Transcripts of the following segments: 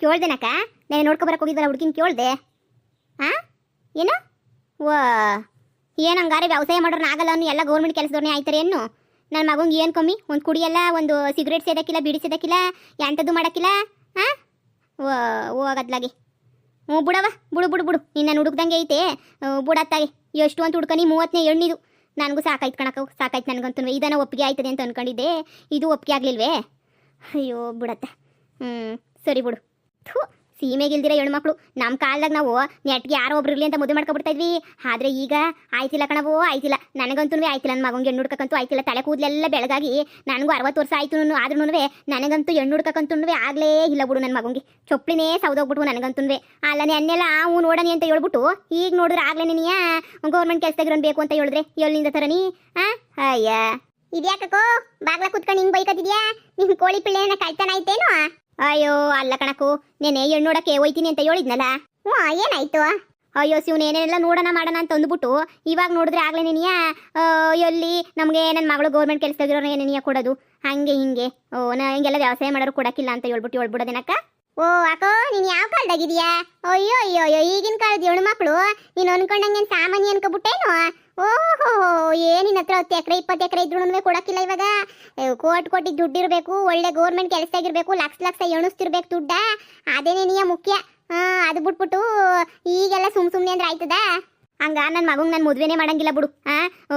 ಕೇಳ್ದೇನಕ್ಕ? ನಾನು ನೋಡ್ಕೊಬರಕ್ಕೆ ಹೋಗಿದ್ದಲ್ಲ ಹುಡುಗಿನ ಕೇಳ್ದೆ. ಹಾಂ ಏನು? ವಾ, ಏನು ಹಂಗಾರೆ ವ್ಯವಸಾಯ ಮಾಡೋರ್ನ ಆಗಲ್ಲ ಅನ್ನು ಎಲ್ಲ ಗೌರ್ಮೆಂಟ್ ಕೆಲಸದವ್ರನ್ನೇ ಆಯ್ತಾರೆ ಏನು? ನನ್ನ ಮಗಂಗೆ ಏನು ಕಮ್ಮಿ? ಒಂದು ಕುಡಿಯಲ್ಲ, ಒಂದು ಸಿಗರೇಟ್ ಸೇದಕ್ಕಿಲ್ಲ, ಬೀಡಿ ಸೇದಕ್ಕಿಲ್ಲ, ಎಂಥದ್ದು ಮಾಡೋಕ್ಕಿಲ್ಲ. ಹಾಂ ಹೋಗದ್ಲಾಗಿ. ಹ್ಞೂ ಬಿಡವ, ಬಿಡು ಬಿಡು ಬಿಡು, ನಿನ್ನ ಹುಡುಕ್ದಂಗೆ ಐತೆ ಬಿಡತ್ತಾಗೆ. ಎಷ್ಟು ಅಂತ ಹುಡ್ಕನಿ? 30ನೇ ಹೆಣ್ಣಿದು. ನನಗೂ ಸಾಕಾಯ್ತು ಕಣಕ್ಕ, ಸಾಕಾಯ್ತು ನನಗಂತೂ. ಇದನ್ನ ಒಪ್ಪಿಗೆ ಆಯ್ತದೆ ಅಂತ ಅಂದ್ಕೊಂಡಿದ್ದೆ, ಇದು ಒಪ್ಪಿಗೆ ಆಗಲಿಲ್ವೇ? ಅಯ್ಯೋ ಬಿಡತ್ತ. ಸರಿ ಬಿಡು. ಥೂ, ಸೀಮೆಗಿಲ್ದಿರ ಹೆಣ್ಮಕ್ಳು. ನಮ್ಮ ಕಾಲದಾಗ ನಾವು ನೆಟ್ಗೆ ಯಾರೋ ಒಬ್ರು ಇರಲಿ ಅಂತ ಮದುವೆ ಮಾಡ್ಕೊಬಿಡ್ತಾ ಇದ್ವಿ. ಆದರೆ ಈಗ ಆಯ್ತಿಲ್ಲ ಕಣವೋ, ಆಯ್ತಿಲ್ಲ. ನನಗಂತೂ ಆಯ್ತಿಲ್ಲ. ನನ್ನ ಮಗಂಗೆ ಹೆಣ್ಣು ಹುಡ್ಕಕ್ಕಂತೂ ಆಯ್ತಿಲ್ಲ. ತಲೆ ಕೂದಲೆಲ್ಲ ಬೆಳಗಾಗಿ ನನಗೂ 60 ವರ್ಷ ಆಯ್ತು ಆದ್ರೂ ನನಗಂತೂ ಹೆಣ್ಣು ಹುಡ್ಕಕ್ಕಂತೂ ಆಗಲೇ ಇಲ್ಲ ಬಿಡು. ನನ್ನ ಮಗಂಗೆ ಚೊಪ್ಲಿನೇ ಸೌದೋಗ್ಬಿಟ್ಟು ನನಗಂತೂ. ಅಲ್ಲ ನೆನ್ನೆಲ್ಲ ಹೂ ನೋಡನಿ ಅಂತ ಹೇಳ್ಬಿಟ್ಟು ಈಗ ನೋಡಿದ್ರೆ ಆಗ್ಲೇ ನೀ ಗೌರ್ಮೆಂಟ್ ಕೆಲಸದಾಗಿರೋನ್ ಬೇಕು ಅಂತ ಹೇಳಿದ್ರೆ ಎಲ್ಲಿಂದ ತರನಿ? ಅಯ್ಯ, ಇದ್ಯಾಕೋ ಬಾಗ್ಲ ಕುತ್ಕೊಂಡು ಹಿಂಗೆ ಬೈಕತ್ತಿದ್ಯಾ? ನಿನ್ನ ಕೋಳಿ ಪಿಳ್ಳೆನ ಕಳ್ತನ ಆಯ್ತೇನು? ಅಯ್ಯೋ ಅಲ್ಲ ಕಣಕು, ನೆನೆ ಹೆಣ್ಣು ನೋಡಕ್ಕೆ ಹೋಯ್ತೀನಿ ಅಂತ ಹೇಳಿದ್ನಲ್ಲ. ಹ್ಞೂ, ಏನಾಯ್ತು? ಅಯ್ಯೋ ಶಿವನ್, ಏನೇನೆಲ್ಲ ನೋಡೋಣ ಮಾಡೋಣ ಅಂತ ಅಂದ್ಬಿಟ್ಟು ಇವಾಗ ನೋಡಿದ್ರೆ ಆಗ್ಲೇ ನೀನಿಯ ಎಲ್ಲಿ ನಮಗೆ ನನ್ನ ಮಗಳು ಗೌರ್ಮೆಂಟ್ ಕೆಲಸದಾಗಿರೋರು ಏನೇನಿಯ ಕೊಡೋದು, ಹಂಗೆ ಹಿಂಗೆ. ಹಿಂಗೆಲ್ಲ ವ್ಯವಸಾಯ ಮಾಡೋರು ಕೊಡಕ್ಕಿಲ್ಲ ಅಂತ ಹೇಳ್ಬಿಡೋದೇನಕ್ಕ? ಓ ಅಕ್ಕೋ, ನೀನು ಯಾವ ಕಾಲದಾಗಿದೆಯಾ? ಅಯ್ಯೋ ಅಯ್ಯೋ ಅಯ್ಯೋ, ಈಗಿನ ಕಾಲದ ಹೆಣ್ಣು ಮಕ್ಕಳು ನೀನು ಅನ್ಕೊಂಡಂಗೆ ಸಾಮಾನ್ಯ ಅನ್ಕೊಬಿಟ್ಟೇನು? ಓಹೋ, ಏನಿನ ಹತ್ರ 10 ಎಕರೆ 20 ಎಕರೆ ಇದ್ರೂ ಕೊಡಕ್ಕಿಲ್ಲ ಇವಾಗ. ಕೋಟಿ ದುಡ್ಡಿರ್ಬೇಕು, ಒಳ್ಳೆ ಗೌರ್ಮೆಂಟ್ ಕೆಲಸದಾಗಿರ್ಬೇಕು, ಲಕ್ಷ ಎಣಿಸ್ತಿರ್ಬೇಕು ದುಡ್ಡ. ಅದೇನೇನಿಯ ಮುಖ್ಯ. ಅದು ಬಿಟ್ಬಿಟ್ಟು ಈಗೆಲ್ಲ ಸುಮ್ಮನೆ ಅಂದ್ರೆ ಆಯ್ತದ? ಹಂಗ ನನ್ನ ಮಗಂಗೆ ನಾನು ಮದುವೆನೇ ಮಾಡಂಗಿಲ್ಲ ಬಿಡು.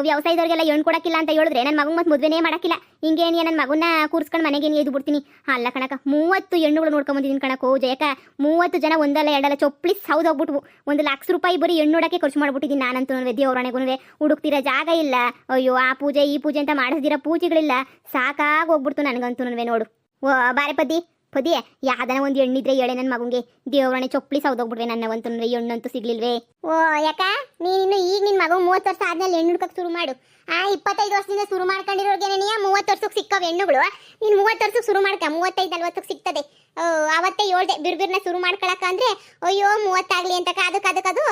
ವ್ಯವಸಾಯದವ್ರಿಗೆಲ್ಲ ಹೆಣ್ಣು ಕೊಡಕ್ಕಿಲ್ಲ ಅಂತ ಹೇಳಿದ್ರೆ ನನ್ನ ಮಗಂಗೆ ಮತ್ತೆ ಮದುವೆನೇ ಮಾಡಕ್ಕಿಲ್ಲ. ಹಿಂಗೇನಿಯ ನನ್ನ ಮಗನ್ನ ಕೂರ್ಸ್ಕೊಂಡು ಮನೆಗೇನು ಎದ್ದು ಬಿಡ್ತೀನಿ. ಅಲ್ಲ ಕಣಕ, 30 ಹೆಣ್ಣುಗಳು ನೋಡ್ಕೊಂಬಂದಿದ್ದೀನಿ ಕಣಕೋ ಜಯಕ. 30 ಜನ ಒಂದಲ್ಲ ಎರಡಲ್ಲ ಚೊಪ್ಲಿ ಸೌದೋಗ್ಬಿಟ್ವು. 1 ಲಕ್ಷ ರೂಪಾಯಿ ಬರೀ ಹೆಣ್ಣು ನೋಡಕ್ಕೆ ಖರ್ಚು ಮಾಡ್ಬಿಟ್ಟಿದ್ದೀನಿ ನಾನಂತೂ. ದೇವ್ರಣೆಗೂ ಹುಡುಕ್ತಿರೋ ಜಾಗ ಇಲ್ಲ. ಅಯ್ಯೋ, ಆ ಪೂಜೆ ಈ ಪೂಜೆ ಅಂತ ಮಾಡಿಸ್ದಿರೋ ಪೂಜೆಗಳಿಲ್ಲ. ಸಾಕಾಗಿ ಹೋಗ್ಬಿಡ್ತು ನನಗಂತೂ. ನೋಡು ಓ ಬಾರೆ ಪದಿ ಯಾವ್ದನ ಒಂದು ಹೆಣ್ಣಿದ್ರೆ ಹೇಳೆ ನನ್ನ ಮಗಂಗೆ. ದೇವ್ರಣೆ ಚೊಪ್ಲಿ ಸೌದೋಗ್ಬಿಟ್ರೆ ನನ್ನ ಒಂದು ಹೆಣ್ಣಂತೂ ಸಿಗ್ಲಿಲ್ವೇ? ಓ ಯಾಕ, ನೀನು ಈಗ ನಿನ್ನ ಮಗ 30 ವರ್ಷ ಆದ್ಮೇಲೆ ಹೆಣ್ಣು ಹುಡ್ಕಕ್ಕೆ ಶುರು ಮಾಡು. 25 ವರ್ಷದಿಂದ ಶುರು ಮಾಡ್ಕೊಂಡಿರೋರ್ಗೆ 30 ವರ್ಷಕ್ಕೆ ಸಿಕ್ಕವ ಹೆಣ್ಣುಗಳು. ನೀನು 30 ವರ್ಷಕ್ಕೆ ಶುರು ಮಾಡ್ಕ, 35-40ಕ್ಕೆ ಸಿಗ್ತದೆ. ಅವತ್ತೇ ಹೇಳ್ದೆ ಬಿರ್ಬಿರ್ನ ಶುರು ಮಾಡ್ಕೊಳಕ ಅಂದ್ರೆ ಅಯ್ಯೋ 30 ಆಗ್ಲಿ ಅಂತ ಅದಕ್ಕದು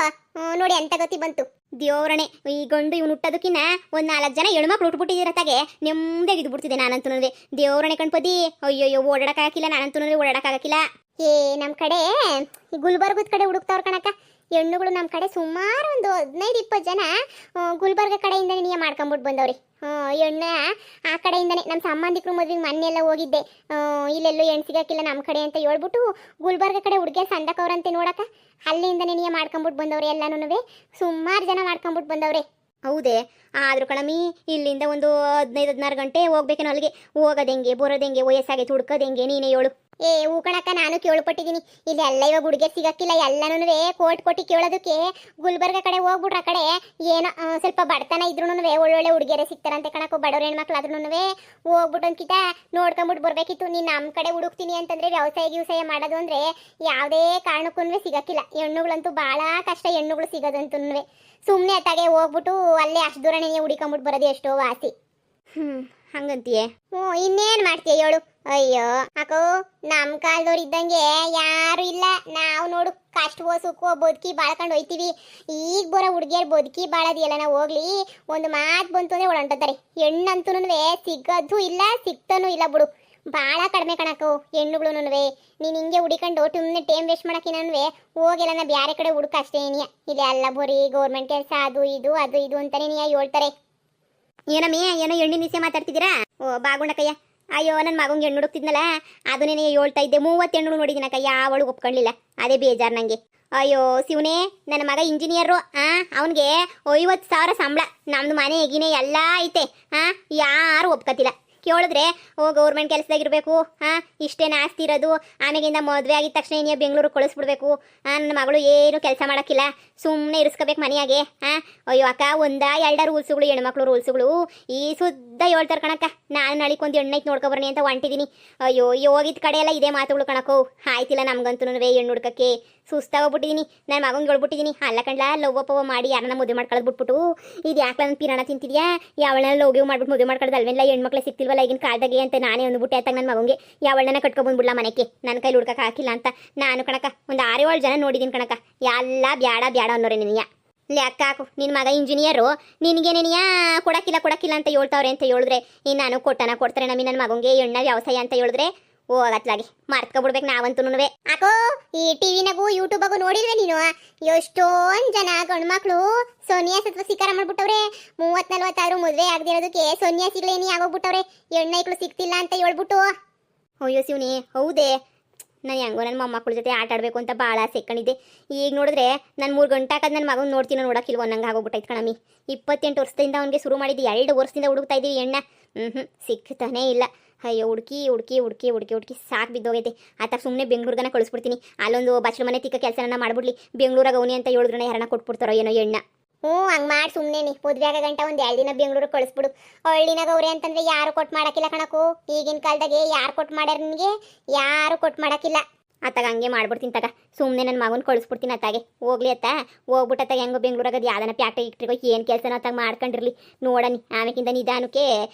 ನೋಡಿ ಎಂತ ಗತಿ ಬಂತು. ದೇವ್ರಣೆ, ಈ ಗಂಡು ಇವ್ನು ಹುಟ್ಟೋದಕ್ಕಿನ್ನ ಒಂದು 4 ಜನ ಹೆಣ್ಮಕ್ಳು ಹುಟ್ಬಿಟ್ಟಿರತ್ತಾಗೆ ನೆಮ್ಮದಿಯಾಗಿ ಇದ್ದು ಬಿಡ್ತಿದೆ ನಾನಂತೂ. ದೇವ್ರಣೆ ಕಣ್ಪದಿ, ಅಯ್ಯೋ ಓಡಾಡಕ್ಕಾಗಿಲ್ಲ ನಾನಂತೂ. ಓಡಾಡಕ್ಕಾಗಕ್ಕಿಲ್ಲ. ನಮ್ಮ ಕಡೆ ಈ ಗುಲ್ಬರ್ಗದ ಕಡೆ ಹುಡುಕ್ತಾವ್ರ ಕಣಕ್ಕ ಹೆಣ್ಣುಗಳು. ನಮ್ಮ ಕಡೆ ಸುಮಾರು ಒಂದು 15-20 ಜನ ಗುಲ್ಬರ್ಗ ಕಡೆಯಿಂದನೇ ನೀಯ ಮಾಡ್ಕೊಂಬಿಟ್ಟು ಬಂದವ್ರಿ. ಹೆಣ್ಣ ಆ ಕಡೆಯಿಂದನೇ ನಮ್ಮ ಸಂಬಂಧಿಕರು ಮದುವೆಗೆ ಮೊನ್ನೆಲ್ಲ ಹೋಗಿದ್ದೆ. ಇಲ್ಲೆಲ್ಲೂ ಹೆಣ್ಣು ಸಿಗಕ್ಕಿಲ್ಲ ನಮ್ಮ ಕಡೆ ಅಂತ ಹೇಳ್ಬಿಟ್ಟು ಗುಲ್ಬರ್ಗ ಕಡೆ ಹುಡುಗಿಯರು ಸಂದಕವ್ರಂತೆ ನೋಡಕ್ಕ. ಅಲ್ಲಿಂದನೇ ನೀಯ ಮಾಡ್ಕೊಂಬಿಟ್ಟು ಬಂದವ್ರೆ ಎಲ್ಲನೂ. ಸುಮಾರು ಜನ ಮಾಡ್ಕೊಂಬಿಟ್ಟು ಬಂದವ್ರೆ. ಹೌದೇ? ಆದ್ರೂ ಕಣಮಿ, ಇಲ್ಲಿಂದ ಒಂದು 15-16 ಗಂಟೆ ಹೋಗ್ಬೇಕೇನೋ ಅಲ್ಲಿಗೆ. ಹೋಗೋದೆಂಗೆ ಬರೋದೆಂಗೆ, ವಯಸ್ಸಾಗೈತೆ ಹುಡ್ಕೋದೆಂಗೆ, ನೀನೇ ಹೇಳು. ಹೂ ಕಣಕ್ಕ, ನಾನು ಕೇಳ್ಪಟ್ಟಿದ್ದೀನಿ. ಇಲ್ಲಿ ಎಲ್ಲ ಇವಾಗ ಹುಡುಗಿಯರು ಸಿಗಕ್ಕಿಲ್ಲ. ಎಲ್ಲನೂ ಕೋಟಿ ಕೇಳೋದಕ್ಕೆ ಗುಲ್ಬರ್ಗ ಕಡೆ ಹೋಗ್ಬಿಟ್ರೆ ಆ ಕಡೆ ಏನೋ ಸ್ವಲ್ಪ ಬಡತನ ಇದ್ರೂ ಒಳ್ಳೊಳ್ಳೆ ಹುಡುಗಿಯರೇ ಸಿಗ್ತಾರಂತೆ ಕಣಕ್ಕೋ. ಬಡವ್ರ ಹೆಣ್ಮಕ್ಳು ಆದ್ರೂ ಹೋಗ್ಬಿಟ್ಟು ಅಂದ್ಕಿತ ನೋಡ್ಕೊಂಬಿಟ್ಟು ಬರ್ಬೇಕಿತ್ತು. ನೀನು ನಮ್ಮ ಕಡೆ ಹುಡುಕ್ತೀನಿ ಅಂತಂದ್ರೆ ವ್ಯವಸಾಯ ಮಾಡೋದು ಅಂದ್ರೆ ಯಾವುದೇ ಕಾರಣಕ್ಕೂ ಸಿಗಕ್ಕಿಲ್ಲ. ಹೆಣ್ಣುಗಳಂತೂ ಭಾಳ ಕಷ್ಟ, ಹೆಣ್ಣುಗಳು ಸಿಗೋದಂತೂ. ಸುಮ್ಮನೆ ಅತ್ತಾಗೆ ಹೋಗ್ಬಿಟ್ಟು ಅಲ್ಲೇ ಅಷ್ಟು ದೂರ ನೀನು ಹುಡಿಕೊಂಬಿಟ್ಟು ಬರೋದು ಎಷ್ಟೋ ವಾಸಿ. ಹಂಗಂತೀಯೇ? ಇನ್ನೇನು ಮಾಡ್ತೀಯ ಹೇಳು. ಅಯ್ಯೋ ಅಕ್ಕೋ, ನಮ್ಮ ಕಾಲದವ್ರು ಇದ್ದಂಗೆ ಯಾರು ಇಲ್ಲ. ನಾವು ನೋಡು ಕಷ್ಟವೋ ಸುಖವೋ ಬದುಕಿ ಬಾಳ್ಕೊಂಡು ಹೋಯ್ತೀವಿ. ಈಗ ಬರೋ ಹುಡುಗಿಯರು ಬದುಕಿ ಬಾಳೋದಿಲ್ಲ. ನಾವು ಹೋಗ್ಲಿ ಒಂದು ಮಾತು ಬಂತು ಅಂದ್ರೆ ಹೊಳಂತಾರೆ. ಹೆಣ್ಣಂತೂ ಸಿಗೋದು ಇಲ್ಲ, ಸಿಗ್ತಾನೂ ಇಲ್ಲ ಬಿಡು. ಭಾಳ ಕಡಿಮೆ ಕಣಕ್ಕೋ ಹೆಣ್ಣುಗಳು. ನೀನು ಹಿಂಗೆ ಹುಡಿಕೊಂಡು ಸುಮ್ಮನೆ ಟೈಮ್ ವೇಸ್ಟ್ ಮಾಡೋಕಿನೂ ಹೋಗಿಲ್ಲ ಬೇರೆ ಕಡೆ ಹುಡುಕ ಅಷ್ಟೇ. ನೀಯ ಇಲ್ಲಿ ಎಲ್ಲ ಬರೀ ಗೌರ್ಮೆಂಟ್ ಕೆಲಸ ಅದು ಇದು ಅಂತಾನೆ ನೀಯ ಹೇಳ್ತಾರೆ. ಏನಮ್ಮಿ, ಏನೋ ಹೆಣ್ಣಿನ ವಿಷಯ ಮಾತಾಡ್ತಿದ್ದೀರಾ? ಓ ಬಾಗುಂಡಕಯ್ಯ. ಅಯ್ಯೋ, ನನ್ನ ಮಗಂಗೆ ಹೆಣ್ಣು ಹುಡುಕ್ತಿದ್ನಲ್ಲ ಅದು ನೀನು ಹೇಳ್ತಾ ಇದ್ದೆ. 30 ಹೆಣ್ಣು ನೋಡಿದ್ದೀನಕ್ಕ, ಯಾವಳು ಒಪ್ಕೊಳ್ಳಿಲ್ಲ. ಅದೇ ಬೇಜಾರು ನನಗೆ. ಅಯ್ಯೋ ಶಿವನೇ, ನನ್ನ ಮಗ ಇಂಜಿನಿಯರು. ಅವನಿಗೆ 50,000 ಸಂಬಳ. ನಮ್ಮದು ಮನೆ ಎಗಿನೇ ಎಲ್ಲ ಐತೆ. ಯಾರು ಒಪ್ಕೋತಿಲ್ಲ. ಕೇಳಿದ್ರೆ ಗೌರ್ಮೆಂಟ್ ಕೆಲಸದಾಗಿರ್ಬೇಕು, ಇಷ್ಟೇನು ಆಸ್ತಿ ಇರೋದು, ಆಮೇಗಿಂದ ಮದುವೆ ಆಗಿದ ತಕ್ಷಣ ಇನ್ನು ಬೆಂಗಳೂರು ಕಳಿಸ್ಬಿಡ್ಬೇಕು, ನನ್ನ ಮಗಳು ಏನು ಕೆಲಸ ಮಾಡೋಕ್ಕಿಲ್ಲ, ಸುಮ್ಮನೆ ಇರಿಸ್ಕೋಬೇಕು ಮನೆಯಾಗೆ. ಅಯ್ಯೋ ಅಕ್ಕ, 1-2 ರೂಲ್ಸುಗಳು, ಹೆಣ್ಮಕ್ಳು ರೂಲ್ಸುಗಳು ಈ ಸುದ್ದ ಹೇಳ್ತಾರೆ ಕಣಕ್ಕ. ನಾನು ನಳಿಕೊಂದು ಹೆಣ್ಣೈತೆ ನೋಡ್ಕೊಬರ್ನಿ ಅಂತ ಹೊಂಟಿದ್ದೀನಿ. ಅಯ್ಯೋ ಹೋಗಿದ್ದ ಕಡೆ ಎಲ್ಲ ಇದೇ ಮಾತುಗಳು ಕಣಕ್ಕೋ. ಆಯ್ತಿಲ್ಲ ನಮ್ಗಂತೂ ಹೆಣ್ಣು ಹುಡ್ಕಕ್ಕೆ ಸುಸ್ತಾಗೋಗ್ಬಿಟ್ಟಿದ್ದೀನಿ. ನನ್ನ ಮಗಂಗೆ ಹೇಳ್ಬಿಟ್ಟಿದ್ದೀನಿ, ಅಲ್ಲ ಕಣ್ಲ ಲವ್ ಪವ ಮಾಡಿ ಯಾರನ್ನ ಮದುವೆ ಮಾಡ್ಕೊಳ್ಳೋದು ಬಿಟ್ಬಿಟ್ಟು ಇದು ಯಾಕೆ ನನ್ನ ಪಿರಾಣ ತಿಂತಿದ್ಯಾ, ಯಾವಳನ್ನ ಲವ್ ಮಾಡ್ಬಿಟ್ಟು ಮದುವೆ ಮಾಡ್ಕೊಳ್ಳೋದು ಅಲ್ವೆಲ್ಲ, ಹೆಣ್ಮಕ್ಳು ಸಿಗ್ತಿಲ್ವಲ್ಲ ಈಗಿನ ಕಾಲದಾಗೆ ಅಂತ ನಾನೇ ಅಂದ್ಬಿಟ್ಟೆ. ಆಯ್ತಾಗ ನನ್ನ ಮಗಂಗೆ ಯಾವಳನ್ನ ಕಟ್ಕೊಬಂದ್ಬಿಡ್ಲ ಮನೆಗೆ, ನನ್ನ ಕೈಲಿ ಹುಡ್ಕಕ್ಕೆ ಹಾಕಿಲ್ಲ ಅಂತ ನಾನು ಕಣಕ ಒಂದು 6-7 ಜನ ನೋಡಿದ್ದೀನಿ ಕಣಕ. ಎಲ್ಲ ಬ್ಯಾಡ ಅನ್ನೋರೆ ನಿನಯ ಲೆಕ್ಕ ಹಾಕು. ನಿನ್ನ ಮಗ ಇಂಜಿನಿಯರು, ನಿನಗೇನೇನಿಯಾ ಕೊಡಕ್ಕಿಲ್ಲ ಅಂತ ಹೇಳ್ತಾವ್ರೆ ಅಂತ ಹೇಳಿದ್ರೆ ಇನ್ನು ನಾನು ಕೊಡ್ತಾರೆ ನಮ್ಮಿ ನನ್ನ ಮಗಂಗೆ ಎಣ್ಣ ವ್ಯವಸಾಯ ಅಂತ ಹೇಳಿದ್ರೆ ಹೋಗತ್ಲಾಗಿ ಮರ್ತ್ಕೊಬಿಡ್ಬೇಕು ನಾವಂತೂನುವೆ. ಅಕೋ ಈ ಟಿವಿನಾಗೂ ಯೂಟ್ಯೂಬಾಗೂ ನೋಡಿಲ್ವೇ ನೀನು? ಎಷ್ಟೊಂದ್ ಜನ ಗಂಡ್ಮಕ್ಳು ಸನ್ಯಾಸತ್ವ ಸ್ವೀಕಾರ ಮಾಡ್ಬಿಟ್ಟವ್ರೆ. 30-40 ಮದುವೆ ಆಗದಿರೋದಕ್ಕೆ ಸನ್ಯಾಸಿಗಳೇನಿ ಆಗೋಗ್ಬಿಟ್ಟವ್ರೆ. ಹೆಣ್ಣೈಕ್ಳು ಸಿಕ್ತಿಲ್ಲ ಅಂತ ಹೇಳ್ಬಿಟ್ಟು. ಅಯ್ಯೋ ಶಿವನಿ, ಹೌದೇ? ನಾನು ಹೆಂಗೋ ನನ್ನ ಮೊಮ್ಮಕ್ಕಳ ಜೊತೆ ಆಟ ಆಡಬೇಕು ಅಂತ ಭಾಳ ಆಸೆ ಇಟ್ಕೊಂಡಿದ್ದೆ. ಈಗ ನೋಡಿದ್ರೆ ನಾನು 3 ಗಂಟೆ ಹಾಕದ್ ನನ್ನ ಮಗನ ನೋಡ್ತೀನೋ ನೋಡೋಕ್ಕಿಲ್ವೋ ಅನ್ನಂಗೆ ಆಗೋಗ್ಬಿಟ್ಟೈತೆ ಕಣಮ್ಮಿ. 28 ವರ್ಷದಿಂದ ಅವನಿಗೆ ಶುರು ಮಾಡಿದ್ದು, 2 ವರ್ಷದಿಂದ ಹುಡುಕ್ತಾ ಇದ್ದೀವಿ ಎಣ್ಣ. ಸಿಗ್ತಾನೇ ಇಲ್ಲ. ಅಯ್ಯೋ ಹುಡುಕಿ ಹುಡುಕಿ ಹುಡುಕಿ ಹುಡುಕಿ ಹುಡುಕಿ ಸಾಕು ಬಿದ್ದೋಗೈತೆ. ಆತ ಸುಮ್ಮನೆ ಬೆಂಗಳೂರಿಗನ ಕಳಿಸ್ಬಿಡ್ತೀನಿ. ಅಲ್ಲೊಂದು ಬಚ್ಚಲ ಮನೆ ತಿಕ್ಕ ಕೆಲಸನ ಮಾಡ್ಬಿಡ್ಲಿ. ಬೆಂಗಳೂರಾಗ ಅವನಿ ಅಂತ ಹೇಳಿದ್ರನ್ನ ಯಾರನ್ನ ಕೊಟ್ಬಿಡ್ತಾರೋ ಏನೋ ಎಣ್ಣ. ಹಂಗೆ ಮಾಡಿ ಸುಮ್ಮನೆ ನೀ ಮದುವೆ ಆಗ ಗಂಟ ಒಂದು 2 ದಿನ ಬೆಂಗಳೂರಿಗೆ ಕಳಿಸ್ಬಿಡು. ಹಳ್ಳಿನಾಗ ಅವ್ರೆ ಅಂತಂದ್ರೆ ಯಾರು ಕೊಟ್ಟು ಮಾಡಕ್ಕಿಲ್ಲ ಕಣಕು. ಈಗಿನ ಕಾಲದಾಗೆ ಯಾರು ಕೊಟ್ಟು ಮಾಡ್ಯಾರ ನಿನಗೆ? ಯಾರು ಕೊಟ್ಟು ಮಾಡಕ್ಕಿಲ್ಲ. ಅತ್ತಾಗ ಹಂಗೆ ಮಾಡ್ಬಿಡ್ತೀನಿ ತಗ. ಸುಮ್ಮನೆ ನನ್ನ ಮಗನ ಕಳಿಸ್ಬಿಡ್ತೀನಿ ಅತ್ತಾಗೆ. ಹೋಗ್ಲಿ ಅತ್ತ ಹೋಗ್ಬಿಟ್ಟು ಅತ್ತಾಗ ಹೆಂಗೋ ಬೆಂಗಳೂರಾಗ ಯಾವ್ದಾನ ಪ್ಯಾಕ್ಟ್ರಿ ಇಕ್ಟ್ರಿಗೋ ಏನು ಕೆಲಸನ ಅತ್ತಾಗ ಮಾಡ್ಕೊಂಡಿರ್ಲಿ ನೋಡನಿ. ಆಮೇಕಿಂದ ನಿಧಾನಕ್ಕೆ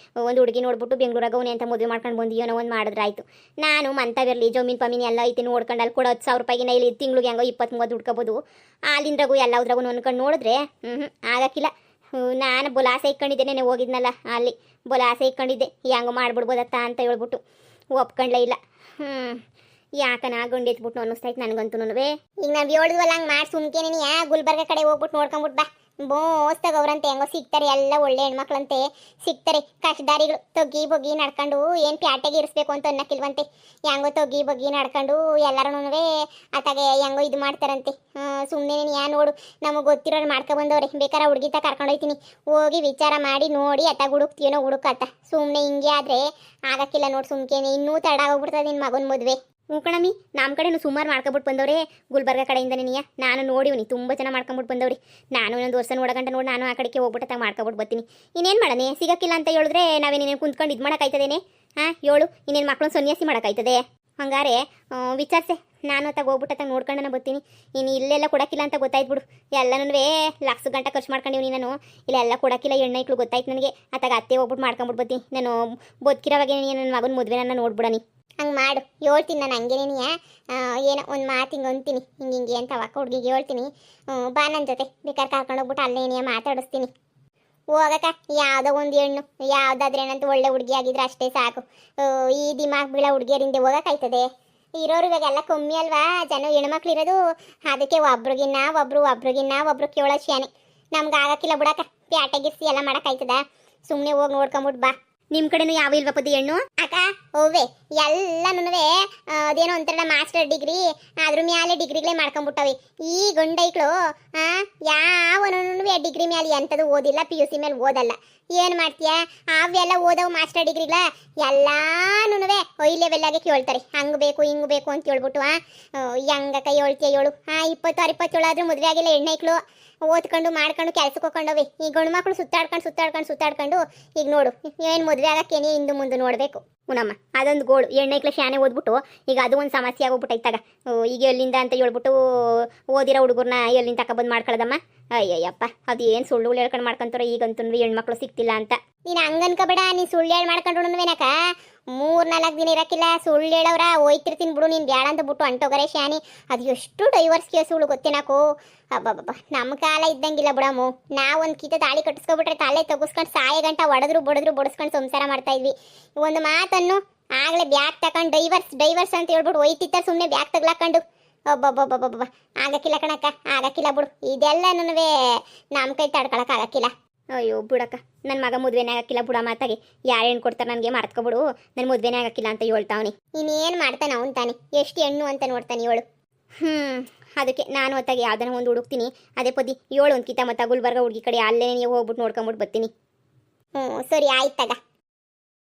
ಒಂದು ಹುಡುಗಿ ನೋಡ್ಬಿಟ್ಟು ಬೆಂಗಳೂರಾಗ ಅವನೇ ಅಂತ ಮದುವೆ ಮಾಡ್ಕೊಂಡು ಬಂದು ಏನೋ ಒಂದು ಮಾಡಿದ್ರಾಯ್ತು. ನಾನು ಮಂತವಿರಲಿ ಜಮೀನು ಪಮೀನು ಎಲ್ಲ ಐತಿ ನೋಡ್ಕೊಂಡು ಅಲ್ಲಿ ಕೂಡ 10,000 ರೂಪಾಯಿಗೆ ಇಲ್ಲಿ ತಿಂಗ್ಳಿಗೆ ಹೆಂಗೋ 20-30 ದುಡ್ಕೋಬೋದು. ಅಲ್ಲಿಂದ್ರಾಗೂ ಎಲ್ಲದ್ರಾಗೂ ಅನ್ಕೊಂಡು ನೋಡಿದ್ರೆ ಆಗಕ್ಕಿಲ್ಲ. ನಾನು ಬೊಲಾಸೆ ಇಟ್ಕೊಂಡಿದ್ದೇನೆ, ಹೋಗಿದ್ನಲ್ಲ ಅಲ್ಲಿ ಬೊಲಾಸೆ ಇಟ್ಕೊಂಡಿದ್ದೆ. ಹೆಂಗೋ ಮಾಡ್ಬಿಡ್ಬೋದತ್ತ ಅಂತ ಹೇಳ್ಬಿಟ್ಟು ಒಪ್ಕೊಂಡ್ಲೇ ಇಲ್ಲ. ಯಾಕನ ಗಂಡು ಎತ್ಬಿಟ್ಟು ಅನ್ನಿಸ್ತೈತೆ ನನಗಂತೂ. ಈಗ ನಾವು ಹೇಳಿದ್ವಲ್ಲ ಹಂಗೆ ಮಾಡಿ ಸುಮ್ಕೇನೆ ಗುಲ್ಬರ್ಗ ಕಡೆ ಹೋಗ್ಬಿಟ್ಟು ನೋಡ್ಕೊಂಬಿಟ್ಟು ಬಾ. ಮೋಸ್ತಾಗ ಅವ್ರಂತೆ ಹೆಂಗೋ ಸಿಗ್ತಾರೆ, ಎಲ್ಲ ಒಳ್ಳೆ ಹೆಣ್ಮಕ್ಳಂತೆ ಸಿಗ್ತಾರೆ. ಕಷ್ಟದಾರಿಗಳು ತೊಗ್ಗಿ ಬೊಗ್ಗಿ ನಡ್ಕೊಂಡು ಏನು ಪ್ಯಾಟೆಗೆ ಇರಿಸ್ಬೇಕು ಅಂತ ಅನ್ನಕ್ಕಿಲ್ವಂತೆ. ಹೆಂಗೋ ತೊಗ್ಗಿ ಬೊಗ್ಗಿ ನಡ್ಕೊಂಡು ಎಲ್ಲರೂ ಅತ್ತಾಗೆ ಹೆಂಗೋ ಇದು ಮಾಡ್ತಾರಂತೆ. ಸುಮ್ಮನೆ ನೋಡು, ನಮಗೆ ಗೊತ್ತಿರೋರು ಮಾಡ್ಕೊಬಂದವ್ರೆ. ಬೇಕಾರೆ ಹುಡುಗಿತ ಕರ್ಕೊಂಡೋಯ್ತೀನಿ, ಹೋಗಿ ವಿಚಾರ ಮಾಡಿ ನೋಡಿ ಅತ್ತಾಗ ಹುಡುಕ್ತೀನೋ ಹುಡುಕತ್ತ. ಸುಮ್ಮನೆ ಹಿಂಗೆ ಆದರೆ ಆಗಕ್ಕಿಲ್ಲ ನೋಡಿ. ಸುಮ್ಕೇನೆ ಇನ್ನೂ ತಡ ಆಗೋಗ್ಬಿಡ್ತದೆ ನಿನ್ನ ಮಗನ ಮದುವೆ. ಕಣಮ್ಮಿ, ನಮ್ಮ ಕಡೆನೂ ಸುಮಾರು ಮಾಡ್ಕೊಬಿಟ್ಟು ಬಂದವ್ರೆ ಗುಲ್ಬರ್ಗ ಕಡೆಯಿಂದನೇ. ನಾನು ನೋಡಿವ್ನಿ, ತುಂಬ ಚೆನ್ನಾಗಿ ಮಾಡ್ಕೊಂಬಿಟ್ಟು ಬಂದವ್ರಿ. ನಾನು ಇನ್ನೊಂದು ವರ್ಷ ನೋಡಗಂಟ ನೋಡಿ ನಾನು ಆ ಕಡೆಗೆ ಹೋಗ್ಬಿಟ್ಟು ಮಾಡ್ಕೊಬಿಟ್ಟು ಬರ್ತೀನಿ. ಇನ್ನೇನು ಮಾಡೋಣ? ಸಿಗಕ್ಕಿಲ್ಲ ಅಂತ ಹೇಳಿದ್ರೆ ನಾವೇನೇನು ಕುಂತ್ಕೊಂಡು ಇದು ಮಾಡೋಕ್ಕಾಯ್ತದೇನೆ? ಹೇಳು, ಇನ್ನೇನು ಮಕ್ಳನ್ನ ಸನ್ಯಾಸಿ ಮಾಡೋಕ್ಕಾಯ್ತದೆ? ಹಂಗಾರೆ ವಿಚಾರಿಸೆ, ನಾನು ಅತ್ತಾಗ ಹೋಗ್ಬಿಟ್ಟು ನೋಡ್ಕೊಂಡು ಬರ್ತೀನಿ. ಇನ್ನು ಇಲ್ಲೆಲ್ಲ ಕೊಡೋಕ್ಕಿಲ್ಲ ಅಂತ ಗೊತ್ತಾಯ್ತು ಬಿಡು. ಎಲ್ಲನೂ ಲಕ್ಷ ಗಂಟೆ ಖರ್ಚು ಮಾಡ್ಕೊಂಡಿವ್ನಿ ನಾನು. ಇಲ್ಲೆಲ್ಲ ಕೊಡೋಕ್ಕಿಲ್ಲ ಹೆಣ್ಣೈಕ್ಳು ಗೊತ್ತಾಯ್ತು ನನಗೆ. ಅತ್ತಾಗ ಅತ್ತೆ ಹೋಗ್ಬಿಟ್ಟು ಮಾಡ್ಕೊಂಬಿಟ್ಟು ಬರ್ತೀನಿ. ನಾನು ಬದುಕಿರೋವಾಗೇ ನನ್ನ ಮಗನ ಮದುವೆ ನನ್ನ ನೋಡ್ಬಿಡನಿ. ಹಂಗೆ ಮಾಡು, ಹೇಳ್ತೀನಿ ನಾನು. ಹಂಗೇನೇನಿಯ ಏನೋ ಒಂದು ಮಾತು ಹಿಂಗೆ ಅಂತೀನಿ, ಹಿಂಗೆ ಅಂತ ಅಕ್ಕ ಹುಡುಗಿಗೆ ಹೇಳ್ತೀನಿ. ಬಾ ನನ್ನ ಜೊತೆ, ಬೇಕಾದ್ರೆ ಕರ್ಕೊಂಡೋಗ್ಬಿಟ್ಟು ಅಲ್ಲೇನಿಯ ಮಾತಾಡಿಸ್ತೀನಿ. ಹೋಗಕ್ಕ ಯಾವುದೋ ಒಂದು ಹೆಣ್ಣು ಯಾವುದಾದ್ರೆ ಏನಂತ ಒಳ್ಳೆ ಹುಡುಗಿ ಆಗಿದ್ರೆ ಅಷ್ಟೇ ಸಾಕು. ಈ ದಿಮಾಗ್ ಬೀಳೋ ಹುಡುಗಿಯರಿಂದ ಹೋಗೋಕ್ಕಾಯ್ತದೆ? ಇರೋರು ಇವಾಗೆಲ್ಲ ಕಮ್ಮಿ ಅಲ್ವಾ ಜನ ಹೆಣ್ಮಕ್ಳು ಇರೋದು. ಅದಕ್ಕೆ ಒಬ್ರು ಕೇಳೋ ಶಾನೆ. ನಮ್ಗೆ ಆಗಕ್ಕಿಲ್ಲ ಬಿಡಕ್ಕ. ಪ್ಯಾಟೆಗಿರ್ಸಿ ಎಲ್ಲ ಮಾಡೋಕ್ಕಾಯ್ತದ? ಸುಮ್ಮನೆ ಹೋಗಿ ನೋಡ್ಕೊಂಬಿಟ್ಟು ಬಾ. ನಿಮ್ಮ ಕಡೆನೂ ಯಾವ ಇಲ್ವಾ ಪದಿ ಹೆಣ್ಣು? ಅಕ್ಕ ಓವೆ ಎಲ್ಲನೂ ಅದೇನೋ ಒಂಥರ ಮಾಸ್ಟರ್ ಡಿಗ್ರಿ ಅದ್ರ ಮ್ಯಾಲೆ ಡಿಗ್ರಿಗಳೇ ಮಾಡ್ಕೊಂಬಿಟ್ಟವೆ ಈ ಗಂಡೈಕ್ಳು. ಯಾವನೂ ಡಿಗ್ರಿ ಮ್ಯಾಲೆ ಎಂಥದ್ದು ಓದಿಲ್ಲ, PUC ಮೇಲೆ ಓದಲ್ಲ. ಏನು ಮಾಡ್ತೀಯ? ಅವೆಲ್ಲ ಓದವು ಮಾಸ್ಟರ್ ಡಿಗ್ರಿಗಳ ಎಲ್ಲಾನು ಹೈ ಲೆವೆಲ್ಲಾಗೆ ಕೇಳ್ತಾರೆ. ಹಂಗೆ ಬೇಕು ಹಿಂಗೆ ಬೇಕು ಅಂತ ಹೇಳ್ಬಿಟ್ಟು ಹೆಂಗಕ್ಕ ಹೇಳ್ತೀಯ ಹೇಳು? 26-27 ಆದ್ರೂ ಮದುವೆ ಆಗಿಲ್ಲ ಹೆಣ್ಣೈಕ್ಳು. ಓದ್ಕೊಂಡು ಮಾಡ್ಕೊಂಡು ಕೆಲ್ಸಕ್ಕೆ ಹೋಗ್ಕೊಂಡವೆ. ಈ ಗಂಡು ಮಕ್ಕಳು ಸುತ್ತಾಡ್ಕೊಂಡು ಈಗ ನೋಡು, ಏನು ಮದುವೆ ಆಗಕ್ಕೇನೆ ಹಿಂದೆ ಮುಂದೆ ನೋಡಬೇಕು. ಉನಮ್ಮ ಅದೊಂದು ಗೋಳು. ಹೆಣ್ಣೈಕ್ಲ ಶಾನೆ ಓದ್ಬಿಟ್ಟು ಈಗ ಅದು ಒಂದು ಸಮಸ್ಯೆ ಆಗೋಗ್ಬಿಟ್ಟೈತಾಗ. ಈಗ ಎಲ್ಲಿಂದ ಅಂತ ಹೇಳ್ಬಿಟ್ಟು ಓದಿರೋ ಹುಡುಗರನ್ನ ಎಲ್ಲಿಂದ ತಗೊಬಂದು ಮಾಡ್ಕೊಳ್ಳೋದಮ್ಮ. ಅಯ್ಯಯ್ಯಪ್ಪ, ಅದು ಏನು ಸುಳ್ಳು ಹೇಳ್ಕೊಂಡು ಮಾಡ್ಕೊಂತಾರೋ ಈಗಂತೂ ಹೆಣ್ಮಕ್ಳು ಸಿಗ್ತಿಲ್ಲ ಅಂತ. ನೀನು ಹಂಗನ್ಕಬೇಡ. ನೀನು ಸುಳ್ಳು ಹೇಳಿ ಮಾಡ್ಕೊಂಡ್ರುವೇನಕ 3-4 ದಿನ ಇರೋಕ್ಕಿಲ್ಲ. ಸುಳ್ಳು ಹೇಳವ್ರ ಹೋಯ್ತಿರ್ತೀನಿ ಬಿಡು. ನೀನು ಬೇಡ ಅಂತ ಬಿಟ್ಟು ಅಂಟೋಗರೆ ಶಾನಿ. ಅದು ಎಷ್ಟು ಡೈವರ್ಸ್ ಕೇಸುಗಳು ಗೊತ್ತೇನಾಕು? ಅಬ್ಬಬ್ಬಬ್ಬ, ನಮ್ಮ ಕಾಲ ಇದ್ದಂಗಿಲ್ಲ ಬಿಡಮ್ಮು. ನಾವೊಂದು ಕೀತ ತಾಳಿ ಕಟ್ಟಿಸ್ಕೊಬಿಟ್ರೆ ತಲೆ ತಗಸ್ಕೊಂಡು ಸಾಯ ಗಂಟ ಹೊಡೆದ್ರು ಬಡಿಸ್ಕೊಂಡು ಸಂಸಾರ ಮಾಡ್ತಾ ಇದ್ವಿ. ಒಂದು ಮಾತನ್ನು ಆಗಲೇ ಬ್ಯಾಗ್ ತಗೊಂಡು ಡೈವರ್ಸ್ ಅಂತ ಹೇಳ್ಬಿಟ್ಟು ಹೋಯ್ತಿತ್ತ ಸುಮ್ಮನೆ ಬ್ಯಾಗ್ ತಗ್ಲಾಕೊಂಡು. ಒಬ್ಬೊಬ್ಬೊಬ್ಬೊಬ್ಬ ಆಗಕ್ಕಿಲ್ಲ ಕಣಕ್ಕ, ಆಗಕ್ಕಿಲ್ಲ ಬಿಡು. ಇದೆಲ್ಲನೂ ನಮ್ಮ ಕೈ ತಡ್ಕೊಳಕ್ಕೆ ಆಗಕ್ಕಿಲ್ಲ. ಅಯ್ಯೋ ಬಿಡಕ್ಕ, ನನ್ನ ಮಗ ಮದುವೆನೇ ಆಗಕ್ಕಿಲ್ಲ ಬಿಡ. ಮಾತಾಗೆ ಯಾರು ಹೆಣ್ಣು ಕೊಡ್ತಾರೆ ನನಗೆ ಮರ್ತ್ಕೊಬಿಡು. ನನ್ನ ಮದುವೆನೇ ಆಗಕ್ಕಿಲ್ಲ ಅಂತ ಹೇಳ್ತಾವನಿ. ಇನ್ನೇನು ಮಾಡ್ತಾನೆ ಅವನು ತಾನೆ? ಎಷ್ಟು ಹೆಣ್ಣು ಅಂತ ನೋಡ್ತಾನೆ ಹೇಳು? ಅದಕ್ಕೆ ನಾನು ಹೊತ್ತಾಗೆ ಯಾವ್ದಾನ ಒಂದು ಹುಡುಕ್ತೀನಿ. ಅದೇ ಪದಿ ಏಳು ಒಂದು ಕಿತ ಮತ್ತು ಗುಲ್ಬರ್ಗ ಹುಡುಗಿ ಕಡೆ ಅಲ್ಲೇ ನೀವು ಹೋಗ್ಬಿಟ್ಟು ನೋಡ್ಕೊಂಬಿಟ್ಟು ಬರ್ತೀನಿ. ಸರಿ ಆಯ್ತಾಗ.